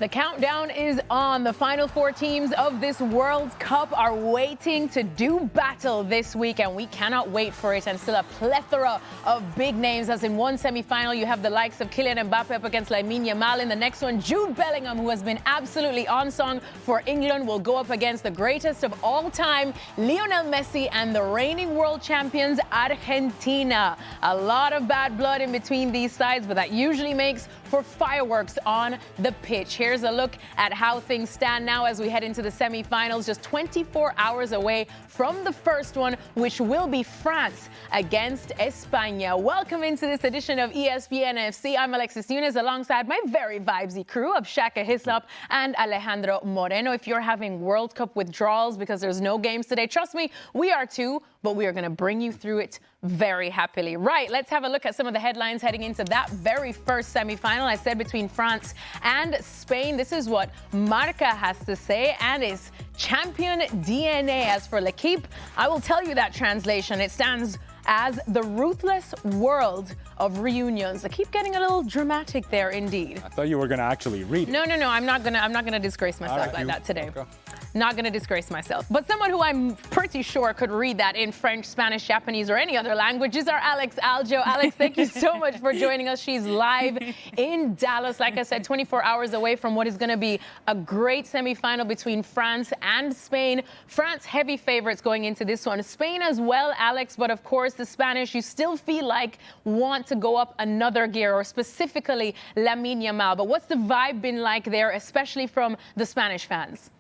The countdown is on. The final four teams of this World Cup are waiting to do battle this week, and we cannot wait for it. And still a plethora of big names, as in one semi-final you have the likes of Kylian Mbappe up against Lamine Yamal. In the next one, Jude Bellingham, who has been absolutely on song for England, will go up against the greatest of all time, Lionel Messi, and the reigning world champions, Argentina. A lot of bad blood in between these sides, but that usually makes for fireworks on the pitch. Here's a look at how things stand now as we head into the semi-finals, just 24 hours away from the first one, which will be France against España. Welcome into this edition of ESPN FC. I'm Alexis Nunes alongside my very vibesy crew of Shaka, Hislop, and Alejandro Moreno. If you're having World Cup withdrawals because there's no games today, trust me, we are too, but we are going to bring you through it very happily. Right, let's have a look at some of the headlines heading into that very first semi-final. I said between France and Spain. This is what Marca has to say, and is champion DNA. As for L'Equipe, I will tell you that translation. It stands as the ruthless world of reunions. I keep getting a little dramatic there, indeed. I thought you were going to actually read it. No. I'm not gonna disgrace myself like that today. Okay. Not going to disgrace myself. But someone who I'm pretty sure could read that in French, Spanish, Japanese, or any other language is our Aljoe. Alex, thank you so much for joining us. She's live in Dallas, like I said, 24 hours away from what is going to be a great semifinal between France and Spain. France, heavy favorites going into this one. Spain as well, Alex, but of course the Spanish, you still feel like want to go up another gear, or specifically Lamine Yamal. But what's the vibe been like there, especially from the Spanish fans?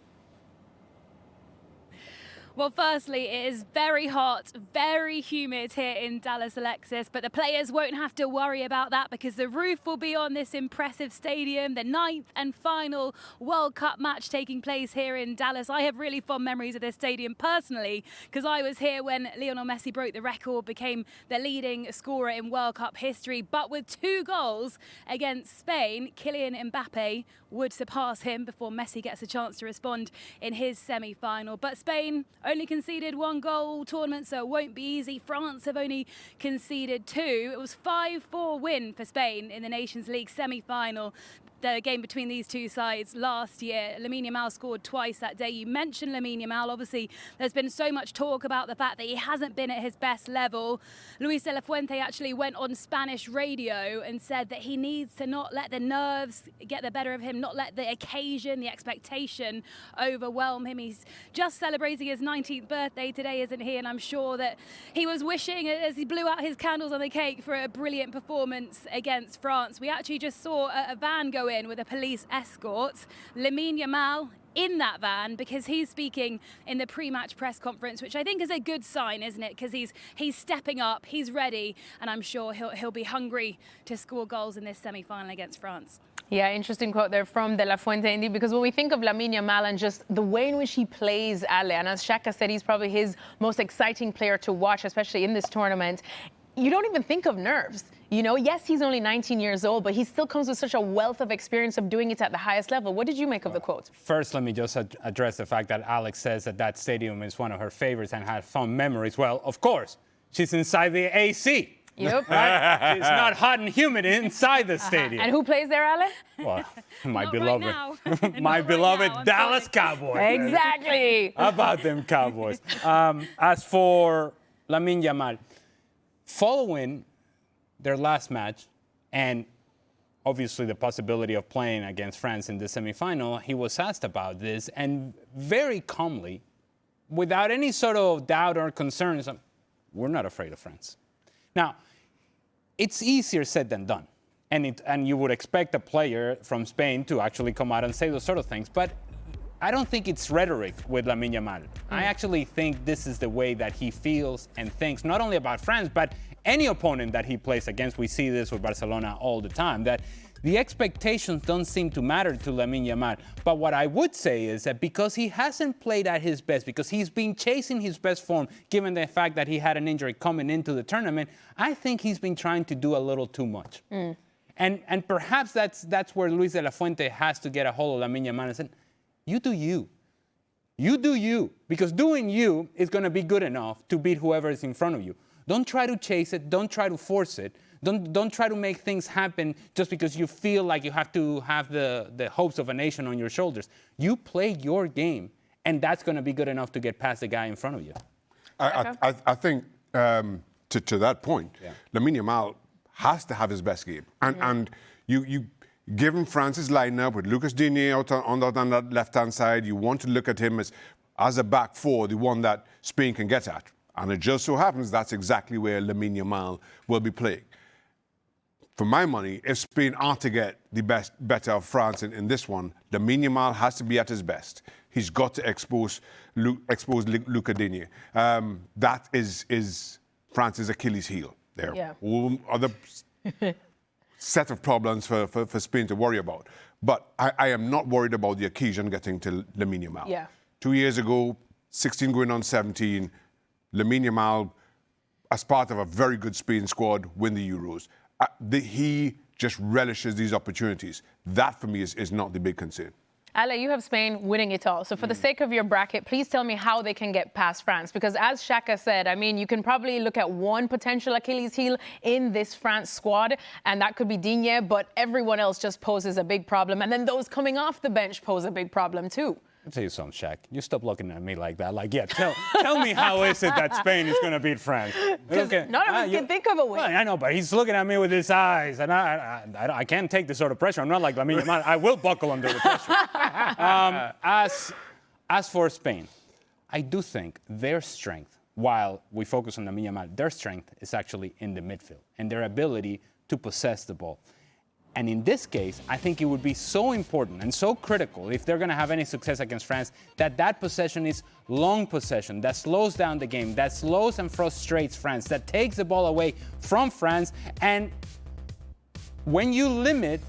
Well, firstly, it is very hot, very humid here in Dallas, Alexis, but the players won't have to worry about that because the roof will be on this impressive stadium, the 9th and final World Cup match taking place here in Dallas. I have really fond memories of this stadium personally because I was here when Lionel Messi broke the record, became the leading scorer in World Cup history, but with 2 goals against Spain, Kylian Mbappe would surpass him before Messi gets a chance to respond in his semi-final. But Spain only conceded 1 goal all tournament, so it won't be easy. France have only conceded 2. It was 5-4 win for Spain in the Nations League semi-final. The game between these two sides last year. Lamine Yamal scored twice that day. You mentioned Lamine Yamal. Obviously, there's been so much talk about the fact that he hasn't been at his best level. Luis de la Fuente actually went on Spanish radio and said that he needs to not let the nerves get the better of him, not let the occasion, the expectation overwhelm him. He's just celebrating his 19th birthday today, isn't he? And I'm sure that he was wishing, as he blew out his candles on the cake, for a brilliant performance against France. We actually just saw a van go in with a police escort. Lamine Yamal in that van because he's speaking in the pre-match press conference, which I think is a good sign, isn't it? Because he's stepping up, he's ready, and I'm sure he'll be hungry to score goals in this semi-final against France. Yeah, interesting quote there from De La Fuente, indeed, because when we think of Lamine Yamal and just the way in which he plays, Ale, and as Shaka said, he's probably his most exciting player to watch, especially in this tournament. You don't even think of nerves. You know, yes, he's only 19 years old, but he still comes with such a wealth of experience of doing it at the highest level. What did you make of the quote? First, let me just address the fact that Alex says that stadium is one of her favorites and had fond memories. Well, of course, she's inside the AC. Yep. Right? It's not hot and humid inside the stadium. And who plays there, Ale? Well, my Not beloved, right my Not beloved right now, Dallas Cowboys. Exactly. How about them Cowboys? As for Lamine Yamal, following their last match, and obviously the possibility of playing against France in the semifinal, he was asked about this, and very calmly, without any sort of doubt or concerns, we're not afraid of France. Now, it's easier said than done, and you would expect a player from Spain to actually come out and say those sort of things, but I don't think it's rhetoric with Lamine Yamal. I actually think this is the way that he feels and thinks, not only about France, but any opponent that he plays against. We see this with Barcelona all the time, that the expectations don't seem to matter to Lamine Yamal. But what I would say is that because he hasn't played at his best, because he's been chasing his best form, given the fact that he had an injury coming into the tournament, I think he's been trying to do a little too much. And perhaps that's where Luis de la Fuente has to get a hold of Lamine Yamal and say, you do you. You do you, because doing you is going to be good enough to beat whoever is in front of you. Don't try to chase it. Don't try to force it. Don't try to make things happen just because you feel like you have to have the hopes of a nation on your shoulders. You play your game, and that's going to be good enough to get past the guy in front of you. I think to that point, Lamine Yamal has to have his best game. And you given France's lineup with Lucas Digne on that left-hand side, you want to look at him as a back four, the one that Spain can get at. And it just so happens that's exactly where Lamine Yamal will be playing. For my money, if Spain are to get the better of France in this one, Lamine Yamal has to be at his best. He's got to expose Lucas Digne. That is France's Achilles heel there. Yeah. All other set of problems for Spain to worry about. But I am not worried about the occasion getting to Lamine Yamal. Yeah. 2 years ago, 16 going on 17, Lamine Yamal, as part of a very good Spain squad, win the Euros. He just relishes these opportunities. That, for me, is not the big concern. Ale, you have Spain winning it all. So for the sake of your bracket, please tell me how they can get past France. Because as Shaka said, I mean, you can probably look at one potential Achilles heel in this France squad, and that could be Digne, but everyone else just poses a big problem. And then those coming off the bench pose a big problem too. I'll tell you something, Shaq. You stop looking at me like that. Like, yeah, tell me how is it that Spain is going to beat France? Okay. None of us can think of a way. Well, I know, but he's looking at me with his eyes, and I can't take this sort of pressure. I'm not like Lamine Yamal. I will buckle under the pressure. As for Spain, I do think their strength, while we focus on Lamine Yamal, their strength is actually in the midfield and their ability to possess the ball. And in this case, I think it would be so important and so critical if they're going to have any success against France that possession is long possession, that slows down the game, that slows and frustrates France, that takes the ball away from France. And when you limit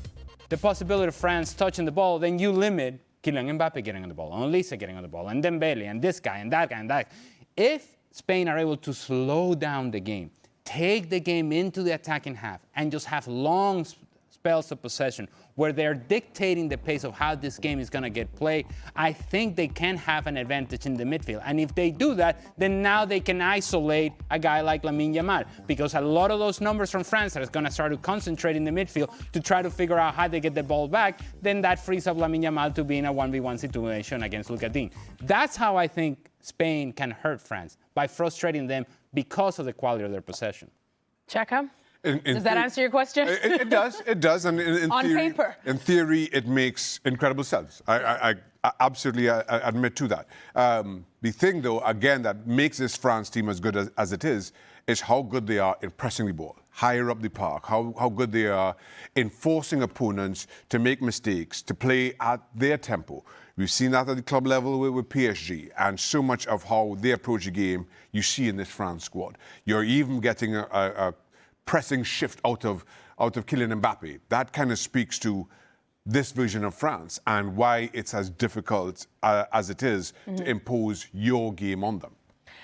the possibility of France touching the ball, then you limit Kylian Mbappe getting on the ball, and Olise getting on the ball, and Dembele, and this guy, and that guy, and that. If Spain are able to slow down the game, take the game into the attacking half, and just have long spells of possession where they're dictating the pace of how this game is going to get played, I think they can have an advantage in the midfield. And if they do that, then now they can isolate a guy like Lamine Yamal, because a lot of those numbers from France are going to start to concentrate in the midfield to try to figure out how they get the ball back. Then that frees up Lamine Yamal to be in a 1v1 situation against Lucas Digne. That's how I think Spain can hurt France, by frustrating them because of the quality of their possession. Chaka? Does that answer your question? It does. And on theory, paper. In theory, it makes incredible sense. I absolutely admit to that. The thing, though, again, that makes this France team as good as it is how good they are in pressing the ball higher up the park, how good they are in forcing opponents to make mistakes, to play at their tempo. We've seen that at the club level with PSG, and so much of how they approach the game you see in this France squad. You're even getting a pressing shift out of Kylian Mbappe. That kind of speaks to this version of France and why it's as difficult as it is to impose your game on them.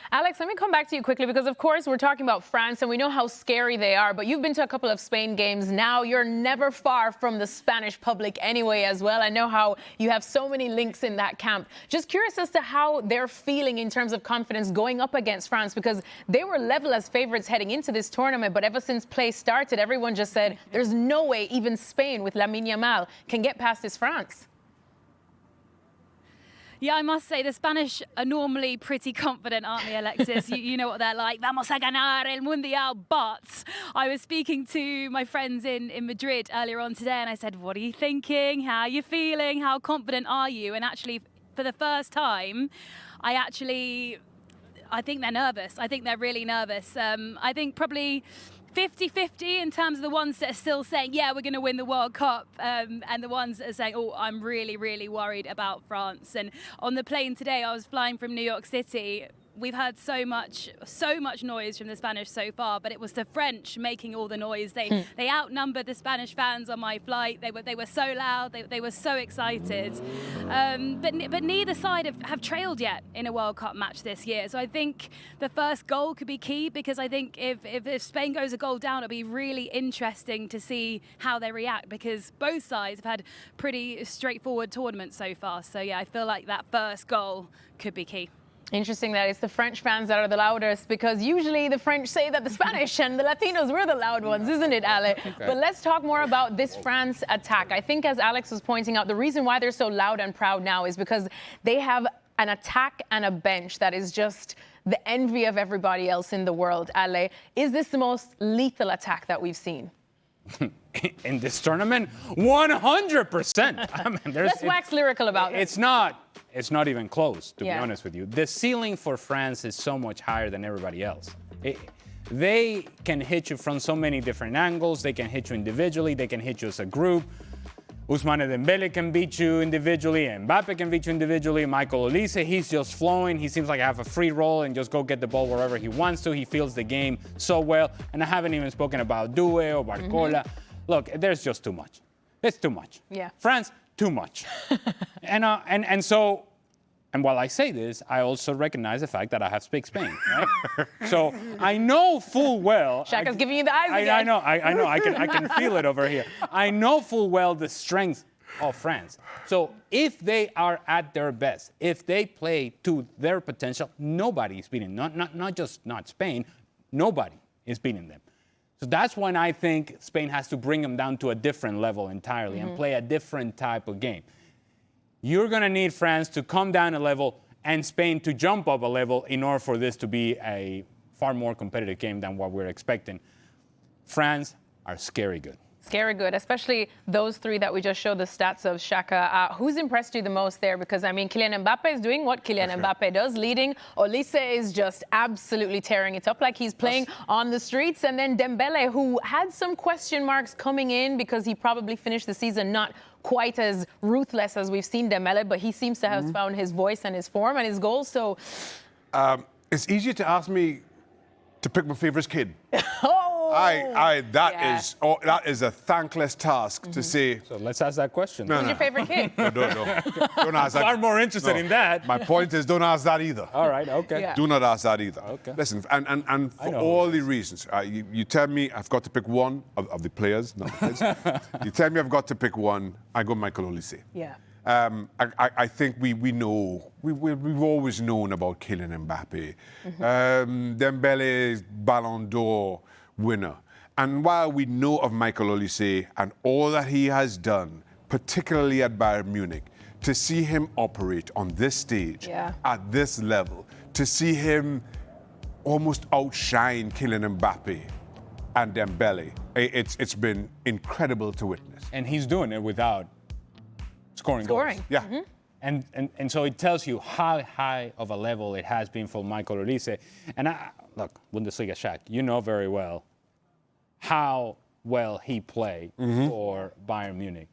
Alex, let me come back to you quickly because, of course, we're talking about France and we know how scary they are, but you've been to a couple of Spain games now. You're never far from the Spanish public anyway as well. I know how you have so many links in that camp. Just curious as to how they're feeling in terms of confidence going up against France, because they were level as favourites heading into this tournament, but ever since play started, everyone just said there's no way even Spain with Lamine Yamal can get past this France. Yeah, I must say the Spanish are normally pretty confident, aren't they, Alexis? you know what they're like. Vamos a ganar el Mundial. But I was speaking to my friends in Madrid earlier on today, and I said, what are you thinking? How are you feeling? How confident are you? And actually, for the first time, I think they're nervous. I think they're really nervous. I think probably 50-50 in terms of the ones that are still saying, yeah, we're going to win the World Cup, and the ones that are saying, oh, I'm really, really worried about France. And on the plane today, I was flying from New York City. We've heard so much noise from the Spanish so far, but it was the French making all the noise. They outnumbered the Spanish fans on my flight. They were so loud. They were so excited. But neither side have trailed yet in a World Cup match this year. So I think the first goal could be key, because I think if Spain goes a goal down, it'll be really interesting to see how they react, because both sides have had pretty straightforward tournaments so far. So yeah, I feel like that first goal could be key. Interesting that it's the French fans that are the loudest, because usually the French say that the Spanish and the Latinos were the loud ones, isn't it, Ale? Okay. But let's talk more about this France attack. I think, as Alex was pointing out, the reason why they're so loud and proud now is because they have an attack and a bench that is just the envy of everybody else in the world. Ale, is this the most lethal attack that we've seen? In this tournament, 100%. I mean, let's wax lyrical about it. It's not even close, to be honest with you. The ceiling for France is so much higher than everybody else. They can hit you from so many different angles. They can hit you individually. They can hit you as a group. Ousmane Dembele can beat you individually. Mbappe can beat you individually. Michael Olise, he's just flowing. He seems like I have a free roll and just go get the ball wherever he wants to. He feels the game so well. And I haven't even spoken about Due or Barcola. Look, there's just too much. It's too much. Yeah. France, too much. And while I say this, I also recognize the fact that I have speak Spain, right? So I know full well. Shaka's giving you the eyes again. I know. I can feel it over here. I know full well the strength of France. So if they are at their best, if they play to their potential, nobody is beating. Not Spain. Nobody is beating them. So that's when I think Spain has to bring them down to a different level entirely and play a different type of game. You're going to need France to come down a level and Spain to jump up a level in order for this to be a far more competitive game than what we're expecting. France are scary good. Scary good, especially those three that we just showed the stats of. Shaka, who's impressed you the most there? Because, I mean, Kylian Mbappe is doing what Kylian Mbappe does, leading. Olise is just absolutely tearing it up like he's playing on the streets. And then Dembele, who had some question marks coming in because he probably finished the season not quite as ruthless as we've seen Dembele, but he seems to have found his voice and his form and his goals. So it's easier to ask me to pick my favorite kid. That is a thankless task to say. So let's ask that question. Who's your favorite kid? No. Don't ask that. Far more interested in that. My point is, don't ask that either. All right, okay. Yeah. Do not ask that either. Okay. Listen, and for all the reasons, you tell me I've got to pick one of the players, not the players. You tell me I've got to pick one, I go Michael Olise. Yeah. I think we know, we've always known about Kylian Mbappe. Dembele, Ballon d'Or winner. And while we know of Michael Olise and all that he has done, particularly at Bayern Munich, to see him operate on this stage, at this level, to see him almost outshine Kylian Mbappe and Dembele, it's been incredible to witness. And he's doing it without scoring goals. Yeah. And so it tells you how high of a level it has been for Michael Olise. And look, Bundesliga Shaq, you know very well how well he played for Bayern Munich.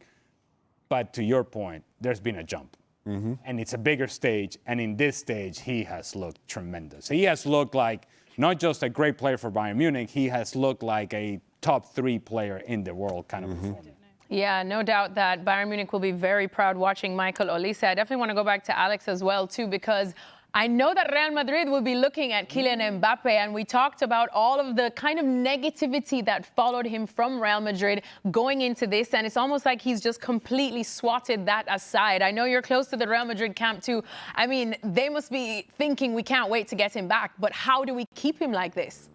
But to your point, there's been a jump. And it's a bigger stage. And in this stage, he has looked tremendous. He has looked like not just a great player for Bayern Munich, he has looked like a top 3 player in the world kind of performance. Yeah, no doubt that Bayern Munich will be very proud watching Michael Olise. I definitely want to go back to Alex as well, too, because I know that Real Madrid will be looking at Kylian Mbappe, and we talked about all of the kind of negativity that followed him from Real Madrid going into this, and it's almost like he's just completely swatted that aside. I know you're close to the Real Madrid camp, too. I mean, they must be thinking we can't wait to get him back, but how do we keep him like this?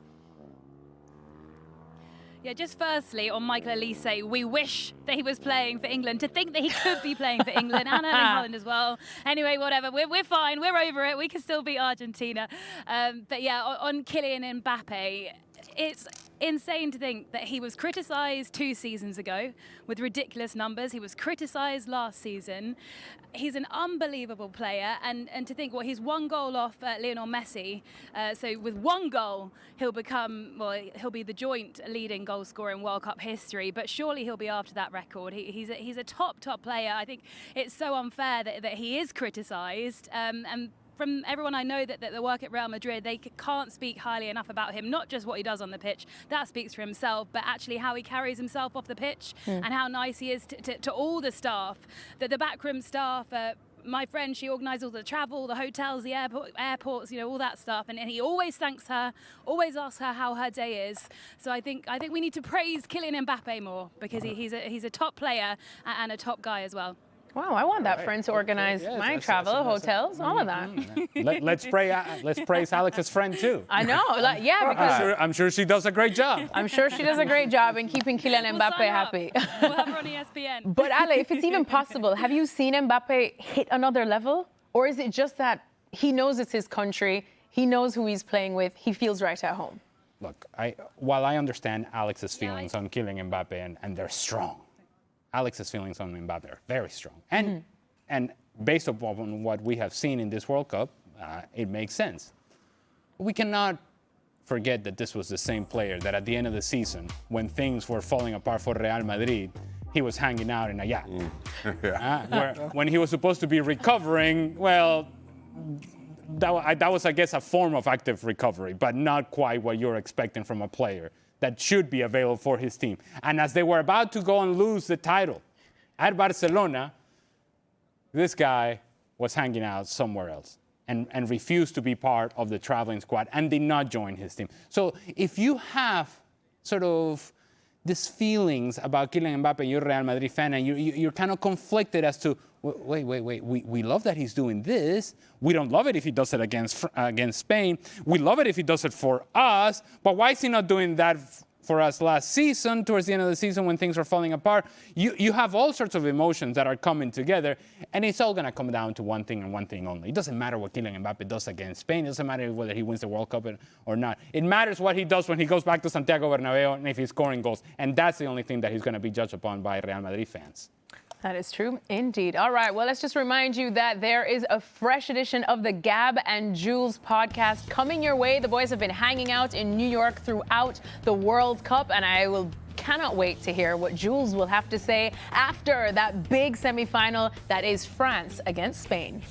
Yeah, just firstly, on Michael Olise, we wish that he was playing for England. To think that he could be playing for England and Erling Haaland as well. Anyway, whatever. We're fine. We're over it. We can still beat Argentina. But yeah, on Kylian Mbappe, it's insane to think that he was criticised 2 seasons ago with ridiculous numbers. He was criticised last season. He's an unbelievable player, and to think, well, he's 1 goal off Lionel Messi. So with 1 goal, he'll be the joint leading goal scorer in World Cup history. But surely he'll be after that record. He's a top player. I think it's so unfair that he is criticised. And from everyone I know that work at Real Madrid, they can't speak highly enough about him, not just what he does on the pitch, that speaks for himself, but actually how he carries himself off the pitch and how nice he is to all the staff, the backroom staff. My friend, she organised all the travel, the hotels, the airports, all that stuff, and he always thanks her, always asks her how her day is. So I think we need to praise Kylian Mbappe more, because he's a top player and a top guy as well. Wow, I want that Right. friend to organize Yeah, my that's- travel, that's- hotels, all of that. Let's praise Alex's friend too. I know, because I'm sure she does a great job. I'm sure she does a great job in keeping Kylian We'll Mbappe sign up. happy. We'll have her on ESPN. But Ale, if it's even possible, have you seen Mbappe hit another level? Or is it just that he knows it's his country, he knows who he's playing with, he feels right at home? Look, while I understand Alex's feelings on killing Mbappe, and they're strong, Alex's feelings on Mbappe are very strong. And based upon what we have seen in this World Cup, it makes sense. We cannot forget that this was the same player that at the end of the season, when things were falling apart for Real Madrid, he was hanging out in a yacht. When he was supposed to be recovering, well, that was, I guess, a form of active recovery, but not quite what you're expecting from a player that should be available for his team. And as they were about to go and lose the title at Barcelona, this guy was hanging out somewhere else and refused to be part of the traveling squad and did not join his team. So if you have sort of these feelings about Kylian Mbappe, you're a Real Madrid fan, and you're kind of conflicted as to, wait, we love that he's doing this. We don't love it if he does it against Spain. We love it if he does it for us, but why is he not doing that for us last season, towards the end of the season when things are falling apart? You have all sorts of emotions that are coming together, and it's all going to come down to one thing and one thing only. It doesn't matter what Kylian Mbappe does against Spain. It doesn't matter whether he wins the World Cup or not. It matters what he does when he goes back to Santiago Bernabeu and if he's scoring goals. And that's the only thing that he's going to be judged upon by Real Madrid fans. That is true indeed. All right, well, let's just remind you that there is a fresh edition of the Gab and Jules podcast coming your way. The boys have been hanging out in New York throughout the World Cup, and I cannot wait to hear what Jules will have to say after that big semifinal that is France against Spain.